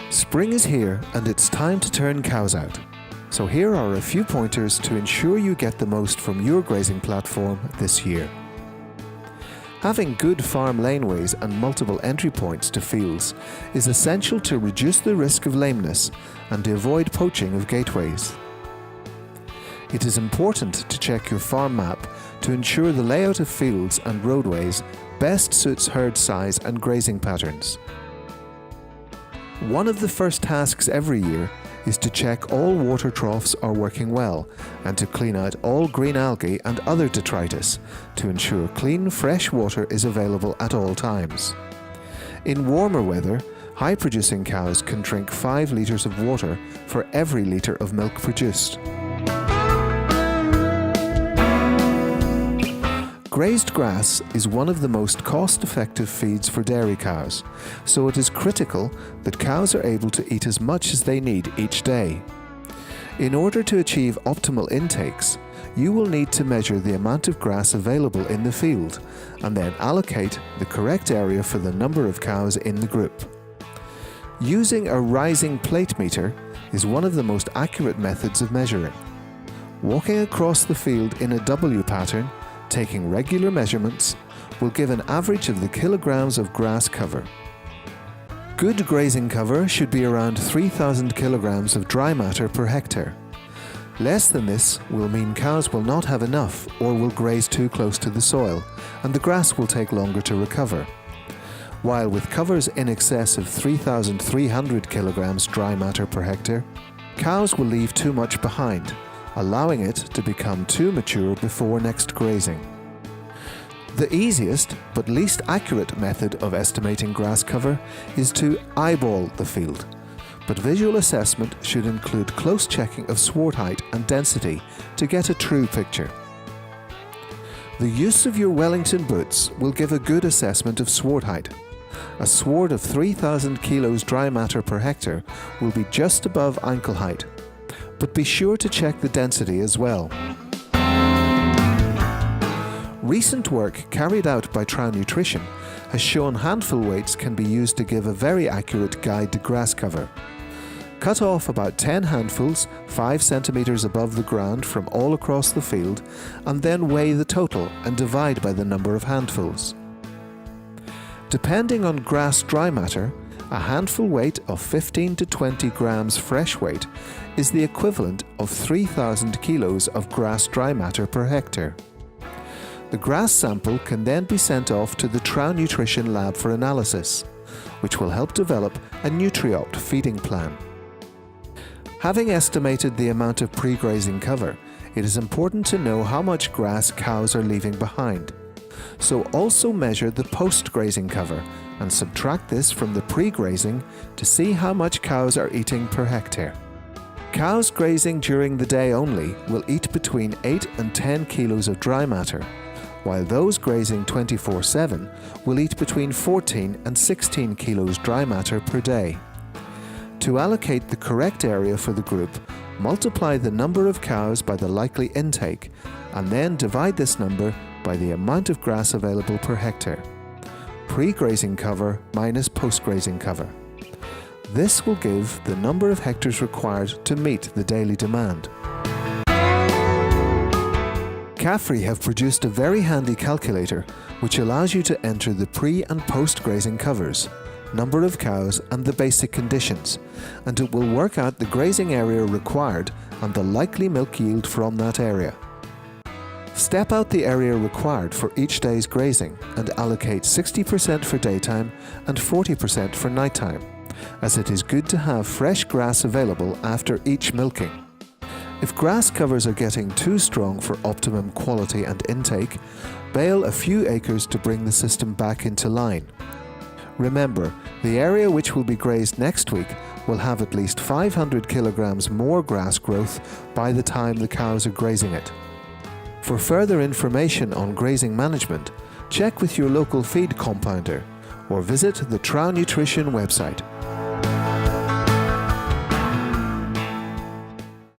Spring is here and it's time to turn cows out. So here are a few pointers to ensure you get the most from your grazing platform this year. Having good farm laneways and multiple entry points to fields is essential to reduce the risk of lameness and to avoid poaching of gateways. It is important to check your farm map to ensure the layout of fields and roadways best suits herd size and grazing patterns. One of the first tasks every year is to check all water troughs are working well and to clean out all green algae and other detritus to ensure clean, fresh water is available at all times. In warmer weather, high-producing cows can drink 5 litres of water for every litre of milk produced. Grazed grass is one of the most cost-effective feeds for dairy cows, so it is critical that cows are able to eat as much as they need each day. In order to achieve optimal intakes, you will need to measure the amount of grass available in the field and then allocate the correct area for the number of cows in the group. Using a rising plate meter is one of the most accurate methods of measuring. Walking across the field in a W pattern, taking regular measurements, will give an average of the kilograms of grass cover. Good grazing cover should be around 3,000 kilograms of dry matter per hectare. Less than this will mean cows will not have enough or will graze too close to the soil, and the grass will take longer to recover. While with covers in excess of 3,300 kilograms dry matter per hectare, cows will leave too much behind, allowing it to become too mature before next grazing. The easiest but least accurate method of estimating grass cover is to eyeball the field, but visual assessment should include close checking of sward height and density to get a true picture. The use of your Wellington boots will give a good assessment of sward height. A sward of 3,000 kilos dry matter per hectare will be just above ankle height, but be sure to check the density as well. Recent work carried out by Trouw Nutrition has shown handful weights can be used to give a very accurate guide to grass cover. Cut off about 10 handfuls 5 centimeters above the ground from all across the field and then weigh the total and divide by the number of handfuls. Depending on grass dry matter, a handful weight of 15 to 20 grams fresh weight is the equivalent of 3,000 kilos of grass dry matter per hectare. The grass sample can then be sent off to the Trouw Nutrition Lab for analysis, which will help develop a NutriOpt feeding plan. Having estimated the amount of pre-grazing cover, it is important to know how much grass cows are leaving behind. So also measure the post-grazing cover and subtract this from the pre-grazing to see how much cows are eating per hectare. Cows grazing during the day only will eat between 8 and 10 kilos of dry matter, while those grazing 24/7 will eat between 14 and 16 kilos dry matter per day. To allocate the correct area for the group, multiply the number of cows by the likely intake and then divide this number by the amount of grass available per hectare. Pre-grazing cover minus post-grazing cover. This will give the number of hectares required to meet the daily demand. CAFRI have produced a very handy calculator which allows you to enter the pre- and post-grazing covers, number of cows and the basic conditions, and it will work out the grazing area required and the likely milk yield from that area. Step out the area required for each day's grazing and allocate 60% for daytime and 40% for nighttime, as it is good to have fresh grass available after each milking. If grass covers are getting too strong for optimum quality and intake, bale a few acres to bring the system back into line. Remember, the area which will be grazed next week will have at least 500 kilograms more grass growth by the time the cows are grazing it. For further information on grazing management, check with your local feed compounder or visit the Trouw Nutrition website.